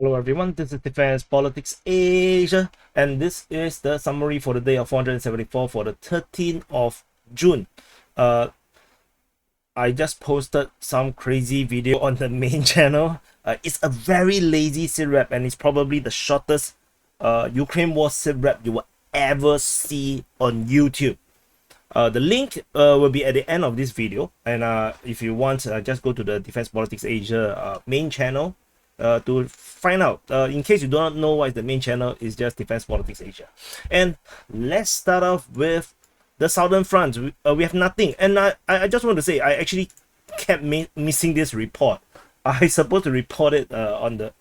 Hello everyone, this is Defense Politics Asia, and this is the summary for the day of 474 for the 13th of June. I just posted some crazy video on the main channel. It's a very lazy SITREP, and it's probably the shortest Ukraine war SITREP you will ever see on YouTube. The link will be at the end of this video, and if you want, just go to the Defense Politics Asia main channel to find out. In case you do not know what is the main channel, is just Defense Politics Asia. And let's start off with the Southern Front. We have nothing, and I just want to say I actually kept missing this report. I supposed to report it on the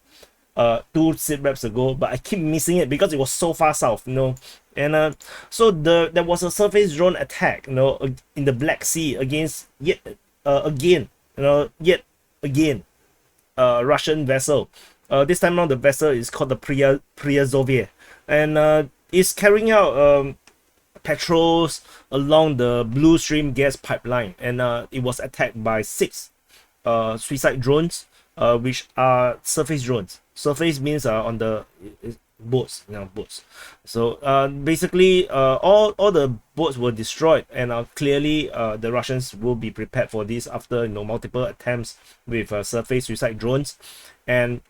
two SITREPs ago, but I keep missing it because it was so far south, And so there was a surface drone attack, in the Black Sea against yet again, Russian vessel. This time around, the vessel is called the Priazovye, and it's carrying out patrols along the Blue Stream gas pipeline, and it was attacked by 6 suicide drones, which are surface drones. Surface means on the boats, boats. So basically, all the boats were destroyed, and clearly the Russians will be prepared for this after multiple attempts with surface suicide drones, and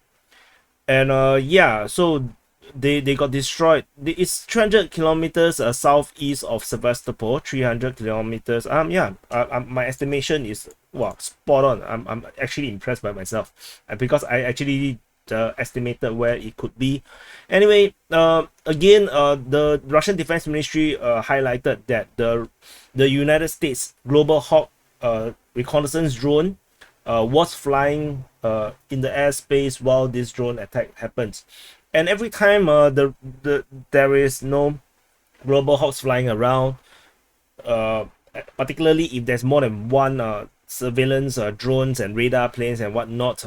yeah, so they got destroyed. It's 300 kilometers southeast of Sevastopol, 300 kilometers. My estimation is spot on. I'm actually impressed by myself, because I actually estimated where it could be. Anyway, again, the Russian Defense Ministry highlighted that the United States Global Hawk reconnaissance drone was flying in the airspace while this drone attack happens. And every time there is no Global Hawks flying around, particularly if there's more than one surveillance drones and radar planes and whatnot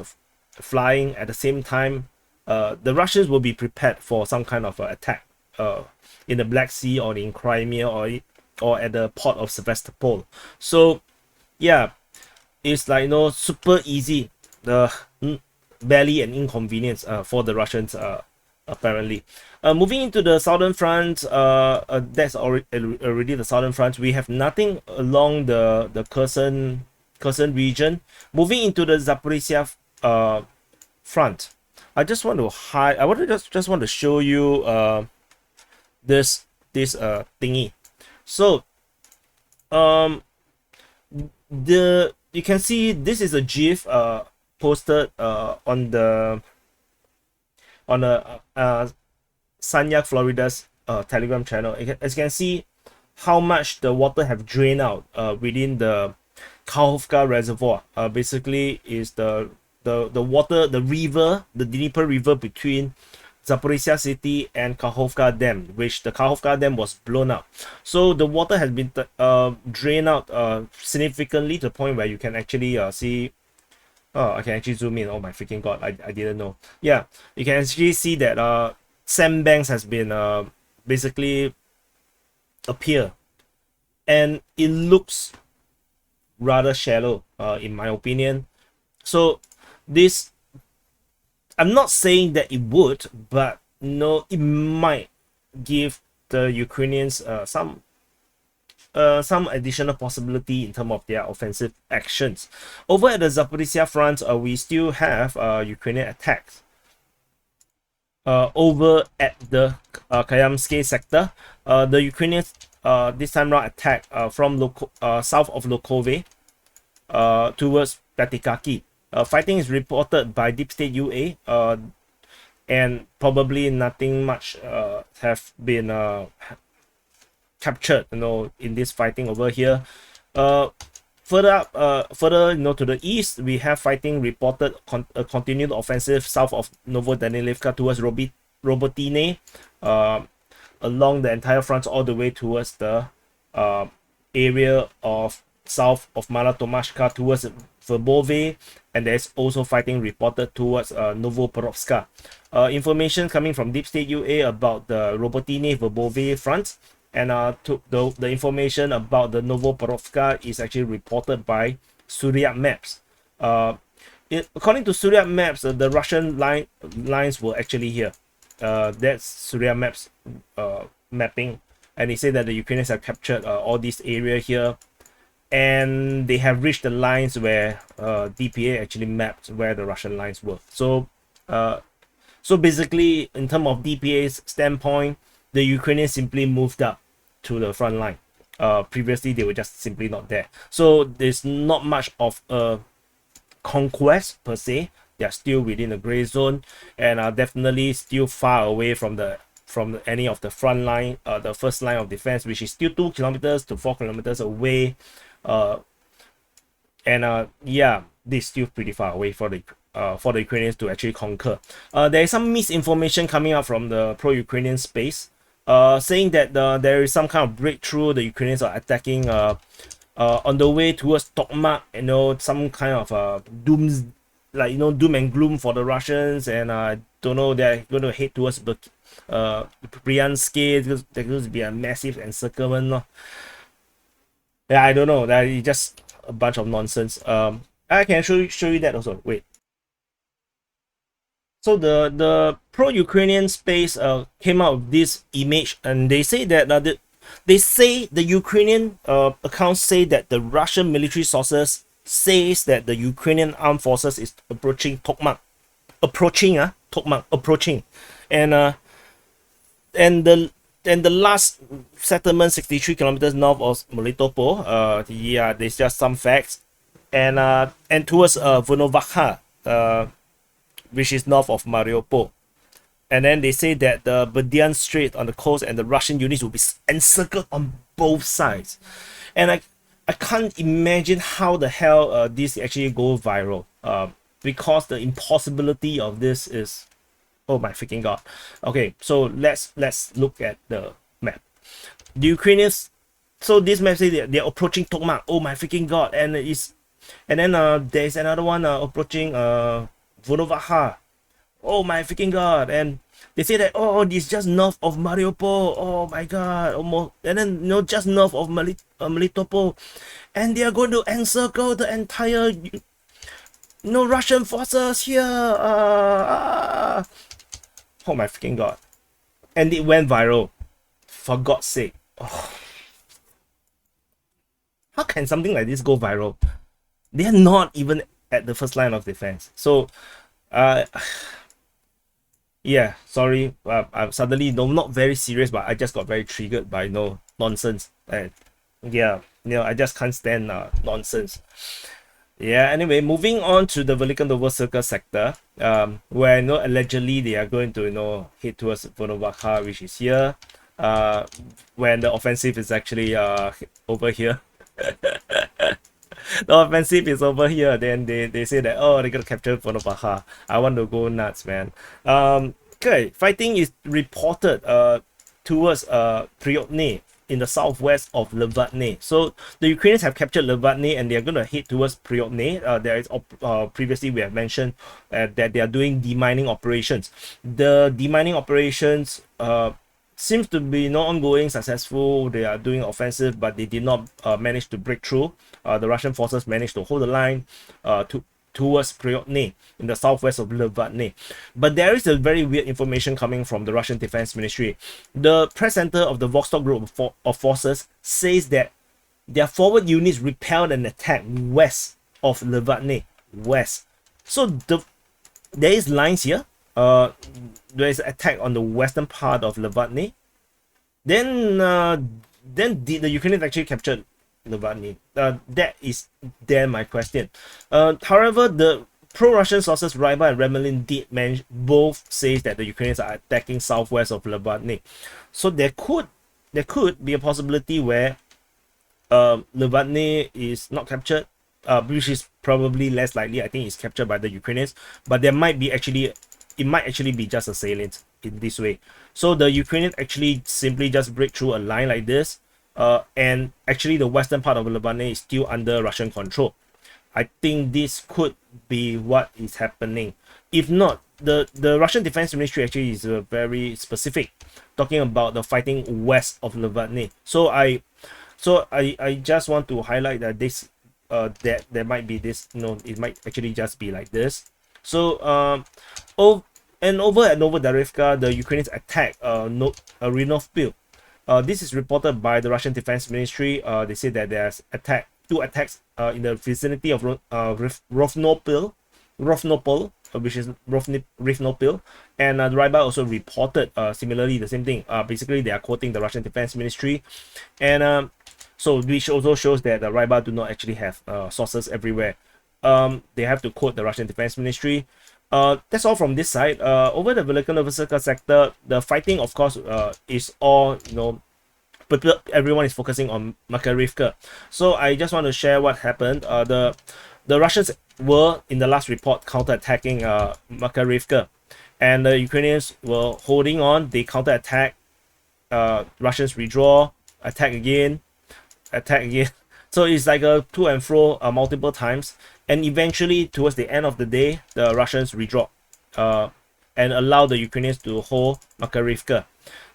flying at the same time, the Russians will be prepared for some kind of attack in the Black Sea or in Crimea or at the port of Sevastopol. So yeah, it's like super easy, barely an inconvenience for the Russians apparently. Moving into the Southern Front, that's already the Southern Front. We have nothing along the Kherson region. Moving into the Zaporizhzhia Front, I just want to show you this thingy. So you can see this is a GIF posted on the Sanyak Florida's Telegram channel. As you can see how much the water have drained out within the Kakhovka reservoir. Basically is the water, the river, the Dnieper river between Zaporizhzhia city and Kakhovka dam, which the Kakhovka dam was blown up. So the water has been drained out significantly to the point where you can actually see. Oh, I can actually zoom in. Oh my freaking god, I didn't know. Yeah, you can actually see that sandbanks has been basically appear, and it looks rather shallow in my opinion. So this, I'm not saying that it would, but it might give the Ukrainians some additional possibility in terms of their offensive actions. Over at the Zaporizhzhia Front, we still have Ukrainian attacks over at the Kayamsky sector. The Ukrainians this time round attack from south of Lokove towards Platikaki. Fighting is reported by Deep State UA, and probably nothing much have been captured in this fighting over here. Further up, to the east, we have fighting reported a continued offensive south of Novosilka towards Robotine, along the entire front all the way towards the area of south of Malatomashka towards Verbove, and there's also fighting reported towards Novoporovska. Information coming from Deep State UA about the Robotine Verbove front, and the information about the Novoporovka is actually reported by Surya Maps. according to SITREP maps, the Russian lines were actually here. That's SITREP maps mapping, and they say that the Ukrainians have captured all this area here, and they have reached the lines where DPA actually mapped where the Russian lines were. So basically, in terms of DPA's standpoint, the Ukrainians simply moved up to the front line. Previously, they were just simply not there. So there's not much of a conquest per se. They are still within the gray zone and are definitely still far away from any of the front line, the first line of defense, which is still 2 kilometers to 4 kilometers away. Yeah, they're still pretty far away for the Ukrainians to actually conquer. There is some misinformation coming out from the pro-Ukrainian space, saying that there is some kind of breakthrough. The Ukrainians are attacking on the way towards Tokmak, some kind of doom and gloom for the Russians, and don't know, they're going to head towards Bryansk. There's going to be a massive encirclement. Yeah, I don't know. That is just a bunch of nonsense. I can show you that also. Wait. So the pro-Ukrainian space came out with this image, and they say that the Ukrainian accounts say that the Russian military sources says that the Ukrainian armed forces is approaching Tokmak, and the last settlement 63 kilometers north of Melitopol. Yeah, there's just some facts, and towards Vonovakha, which is north of Mariupol. And then they say that the Berdyan Strait on the coast and the Russian units will be encircled on both sides. And I can't imagine how the hell this actually go viral, because the impossibility of this is, oh my freaking god. Okay, so let's look at the map. The Ukrainians, so this map says they're approaching Tokmak. Oh my freaking god. And then there's another one approaching Vonovakha. Oh my freaking god. And they say that, oh, this is just north of Mariupol. Oh my god, almost. And then just north of Melitopol, and they are going to encircle the entire Russian forces here. Oh my freaking god. And it went viral, for God's sake. Oh. How can something like this go viral? They're not even at the first line of defense. So yeah, sorry, I'm suddenly not very serious, but I just got very triggered by nonsense. And yeah, I just can't stand nonsense. Yeah, anyway, moving on to the Velyka Novosilka sector, where allegedly they are going to head towards Vonovakha, which is here, when the offensive is actually over here. The offensive is over here. Then they say that, oh, they're gonna capture Vonovakha. I want to go nuts, man. Okay, fighting is reported towards Priotne in the southwest of Levadne. So the Ukrainians have captured Levadne, and they are gonna head towards Priotne. There is previously we have mentioned that they are doing demining operations. The demining operations seems to be ongoing, successful. They are doing offensive, but they did not manage to break through. The Russian forces managed to hold the line towards Priotne in the southwest of Levadne. But there is a very weird information coming from the Russian Defense Ministry. The press center of the Vostok group of forces says that their forward units repelled an attack west of Levadne. West. So there is lines here. There is an attack on the western part of Levadne. Then the Ukrainians actually captured Levadne. That is then my question. However, the pro-Russian sources Ryba and Remelin did both says that the Ukrainians are attacking southwest of Levadne. So there could be a possibility where Levadne is not captured, which is probably less likely. I think it's captured by the Ukrainians, but there might be it might actually be just a salient in this way. So the Ukrainians actually simply just break through a line like this, and actually the western part of Levadne is still under Russian control. I think this could be what is happening. If not, the Russian Defense Ministry actually is very specific, talking about the fighting west of Levadne. So I just want to highlight that that there might be this, it might actually just be like this. So and over at Novosilka, the Ukrainians attacked Renovpil. This is reported by the Russian Defense Ministry. They say that there's two attacks in the vicinity of Rovnopil, which is Rivnopil, and the Ryba also reported similarly the same thing. Basically, they are quoting the Russian Defense Ministry, and so which also shows that the Ryba do not actually have sources everywhere. They have to quote the Russian Defense Ministry. That's all from this side. Over the Velyka Novosilka sector, the fighting, of course, is all, but everyone is focusing on Makarivka. So I just want to share what happened. The Russians were, in the last report, counter-attacking Makarivka, and the Ukrainians were holding on. They counter-attack. Russians redraw, attack again. So it's like a to and fro multiple times, and eventually towards the end of the day, the Russians redraw and allow the Ukrainians to hold Makarivka.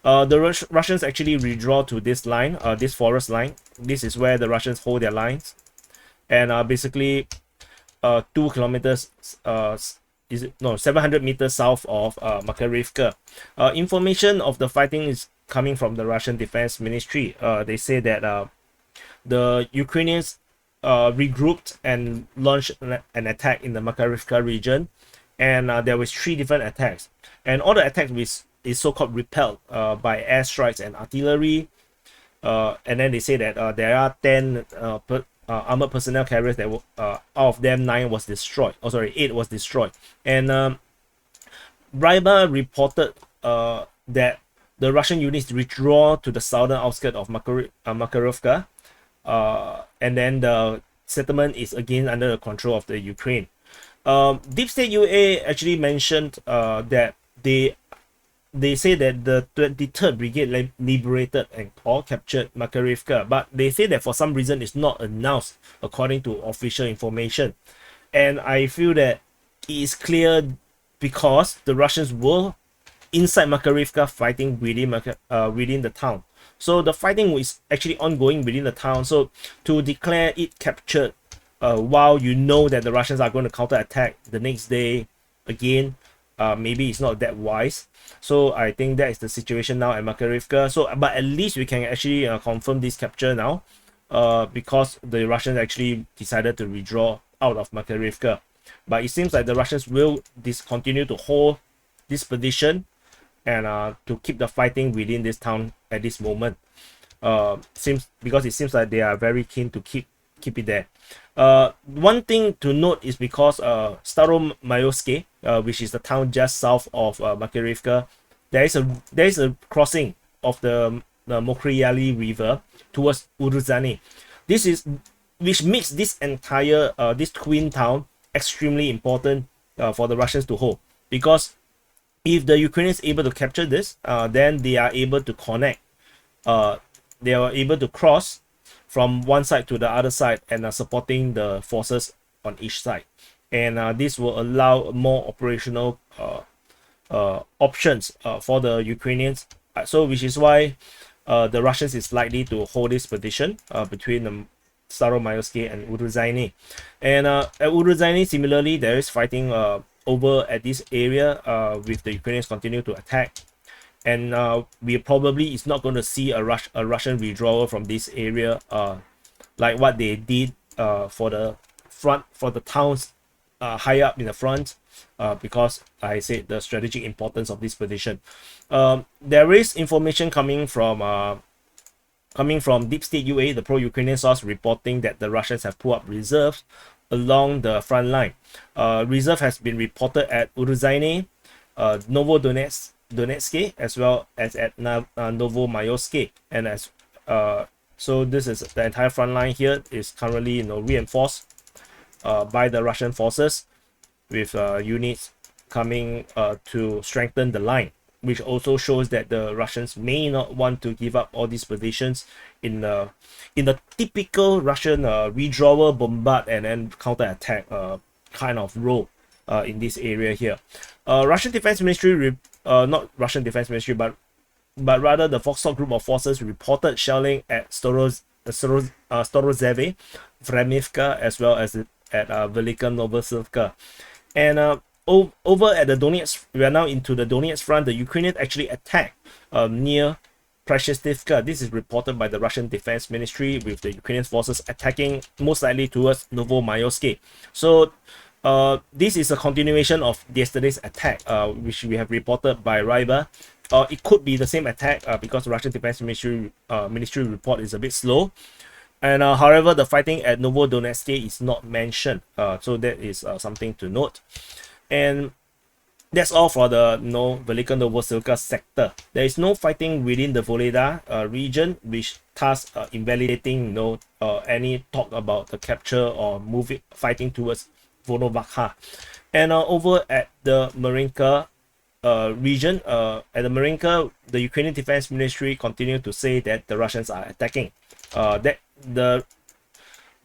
The Russians actually redraw to this line, this forest line. This is where the Russians hold their lines, and basically 2 kilometers 700 meters south of Makarivka. Information of the fighting is coming from the Russian Defense Ministry. They say that the Ukrainians regrouped and launched an attack in the Makarivka region, and there was 3 different attacks, and all the attacks is so-called repelled by airstrikes and artillery, and then they say that there are 10 armored personnel carriers that were, out of them 9 was destroyed. 8 was destroyed, and Ryba reported that the Russian units withdraw to the southern outskirts of Makarivka. And then the settlement is again under the control of the Ukraine. Deep State UA actually mentioned that they say that the 23rd Brigade liberated or captured Makarivka, but they say that for some reason it's not announced according to official information. And I feel that it is clear because the Russians were inside Makarivka fighting within the town. So the fighting is actually ongoing within the town. So to declare it captured while you know that the Russians are going to counterattack the next day again, maybe it's not that wise. So I think that is the situation now at Makarivka. So, but at least we can actually confirm this capture now, because the Russians actually decided to withdraw out of Makarivka. But it seems like the Russians will continue to hold this position and to keep the fighting within this town at this moment. Because it seems like they are very keen to keep it there. One thing to note is because Staromayoske, which is the town just south of Makarivka, there is a crossing of the Mokryali River towards Uruzani. Which makes this entire this twin town extremely important for the Russians to hold, because if the Ukrainians able to capture this, then they are able to connect. They are able to cross from one side to the other side and supporting the forces on each side. And this will allow more operational options for the Ukrainians. So which is why the Russians is likely to hold this position between the Staromayoske and Uruzani. And at Uruzani, similarly, there is fighting over at this area with the Ukrainians continue to attack. And we probably is not going to see a Russian withdrawal from this area like what they did for the front, for the towns high up in the front, because I said the strategic importance of this position. There is information coming from Deep State UA, the pro-Ukrainian source, reporting that the Russians have put up reserves along the front line. Reserve has been reported at Uruzani, Donetsk, as well as at Novomayoske, and as so this is the entire front line here is currently reinforced by the Russian forces, with units coming to strengthen the line, which also shows that the Russians may not want to give up all these positions in the typical Russian withdrawal, bombard, and then counter-attack kind of role in this area here. Russian Defense Ministry, not Russian Defense Ministry, but rather the Foxtrot group of forces reported shelling at Storozhevi, Vremivka, as well as at Velyka, Novosilka. And over at the Donetsk, we are now into the Donetsk Front. The Ukrainians actually attacked near Preshestivka. This is reported by the Russian Defense Ministry, with the Ukrainian forces attacking most likely towards Novomayorsky. So this is a continuation of yesterday's attack, which we have reported by Ryber. It could be the same attack because the Russian Defense Ministry report is a bit slow. And however, the fighting at Novodonetsk is not mentioned. So that is something to note. And that's all for the Velyka Novosilka sector. There is no fighting within the Voleda region, which thus invalidating any talk about the capture or fighting towards Volnovakha. And over at the Marinka region, at the Marinka, the Ukrainian Defense Ministry continue to say that the Russians are attacking.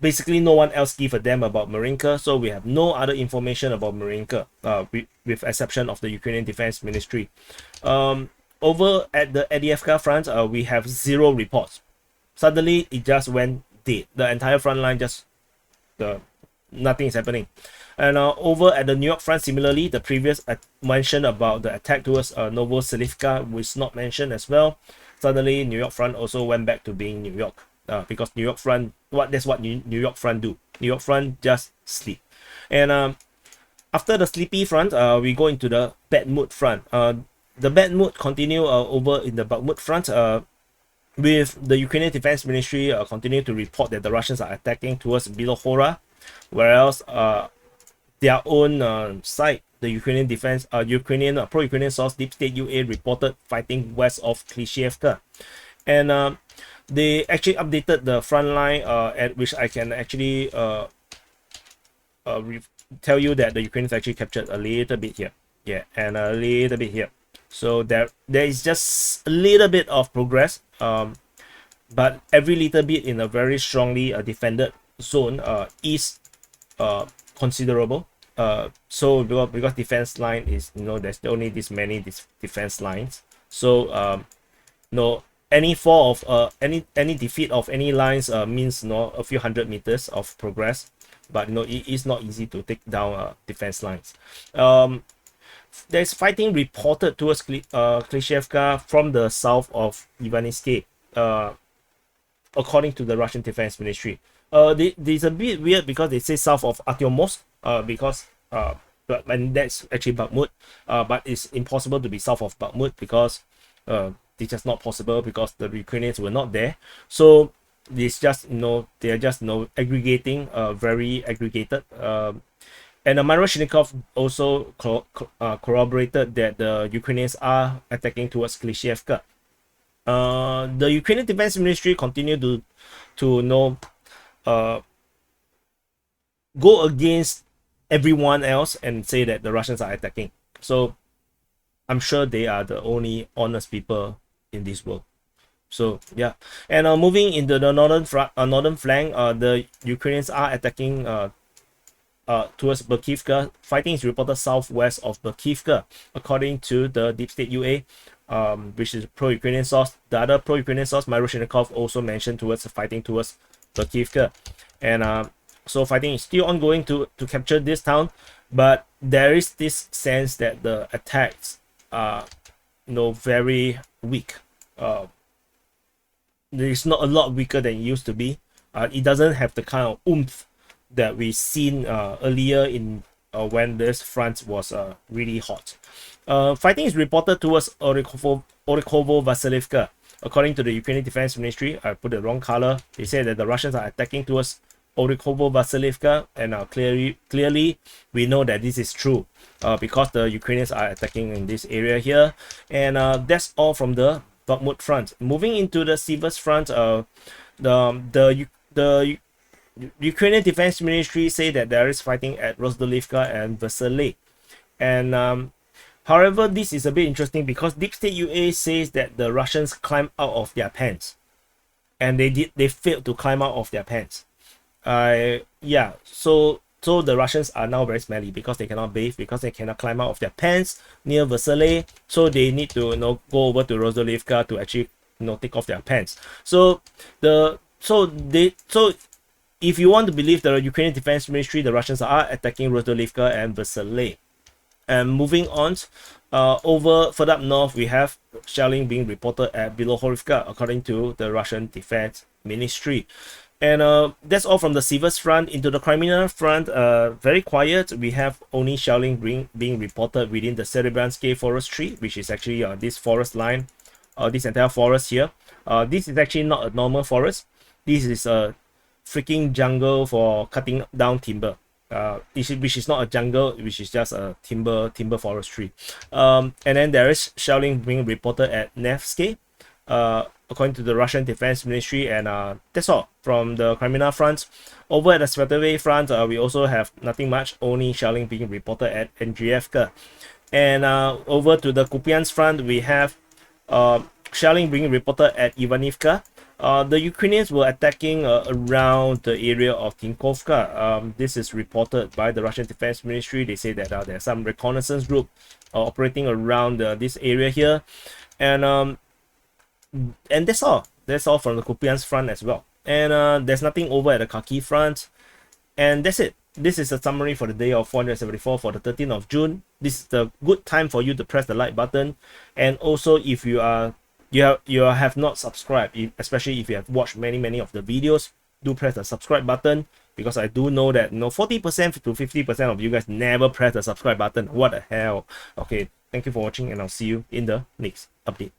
Basically no one else give a damn about Marinka, so we have no other information about Marinka, with exception of the Ukrainian Defense Ministry. Over at the Avdiivka front, we have zero reports. Suddenly it just went dead. The entire front line just nothing is happening. And over at the New York front, similarly, the previous mention about the attack towards Novosilka was not mentioned as well. Suddenly New York front also went back to being New York. Because New York front, that's what New York front do. New York front just sleep. And after the sleepy front, we go into the Bakhmut front. The Bakhmut continue over in the Bakhmut front, with the Ukrainian Defense Ministry continue to report that the Russians are attacking towards Bilohora, whereas their own side, the Ukrainian pro-Ukrainian source Deep State UA reported fighting west of Klishchiivka. And they actually updated the front line, at which I can actually tell you that the Ukrainians actually captured a little bit here, and a little bit here. So there is just a little bit of progress, but every little bit in a very strongly defended zone is considerable. So because defense line is, there's only this many defense lines, so any fall of any defeat of any lines means a few hundred meters of progress, but it is not easy to take down defense lines. There's fighting reported towards Klishchiivka from the south of Ivaniske, according to the Russian Defense Ministry. It's a bit weird because they say south of Artyomov, and that's actually Bakhmut, but it's impossible to be south of Bakhmut because it's just not possible because the Ukrainians were not there. So it's just they are just aggregating, very aggregated. And Myroshnikov also corroborated that the Ukrainians are attacking towards Klishchiivka. The Ukrainian Defense Ministry continue to go against everyone else and say that the Russians are attacking. So I'm sure they are the only honest people in this world. So yeah, and moving into the northern flank, the Ukrainians are attacking towards Bakhmut. Fighting is reported southwest of Bakhmut, according to the Deep State UA, which is pro-Ukrainian source. The other pro-Ukrainian source, Myroshnikov, also mentioned towards fighting towards Bakhmut. And so fighting is still ongoing to capture this town, but there is this sense that the attacks are very weak. It's not a lot weaker than it used to be. It doesn't have the kind of oomph that we seen earlier in when this front was really hot. Fighting is reported towards Orikhovo-Vasilivka. According to the Ukrainian Defense Ministry, I put the wrong color. They say that the Russians are attacking towards Orikhovo-Vasilivka, and clearly we know that this is true because the Ukrainians are attacking in this area here. And that's all from the Bakhmut front. Moving into the Siversk front, the Ukrainian Defense Ministry say that there is fighting at Rozdolivka and Vasily. And however, this is a bit interesting because Deep State UA says that the Russians climbed out of their pants, and they failed to climb out of their pants. So the Russians are now very smelly because they cannot bathe, because they cannot climb out of their pants near Vasily. So they need to go over to Rozdolivka to actually take off their pants. So the so if you want to believe the Ukrainian Defense Ministry, the Russians are attacking Rotolivka and Veselay. And moving on, over further up north, we have shelling being reported at Bilohorivka, according to the Russian Defense Ministry. And that's all from the Siversk Front. Into the Kreminna Front, very quiet. We have only shelling being reported within the Serebranske Forestry, which is actually this forest line, this entire forest here. This is actually not a normal forest. This is a freaking jungle for cutting down timber. Which is not a jungle, which is just a timber forestry. And then there is shelling being reported at Nevsky, according to the Russian Defense Ministry, and that's all from the Kreminna Front. Over at the Svatove Front, we also have nothing much, only shelling being reported at Andriivka. And over to the Kupyansk Front, we have shelling being reported at Ivanivka. The Ukrainians were attacking around the area of Tinkovka. This is reported by the Russian Defense Ministry. They say that there's some reconnaissance group operating around this area here. And that's all. That's all from the Kupyansk Front as well. And there's nothing over at the Kharkiv Front. And that's it. This is a summary for the day of 474 for the 13th of June. This is the good time for you to press the like button. And also, if you have not subscribed, especially if you have watched many of the videos, do press the subscribe button, because I do know that 40% to 50% of you guys never press the subscribe button. What the hell? Okay, thank you for watching, and I'll see you in the next update.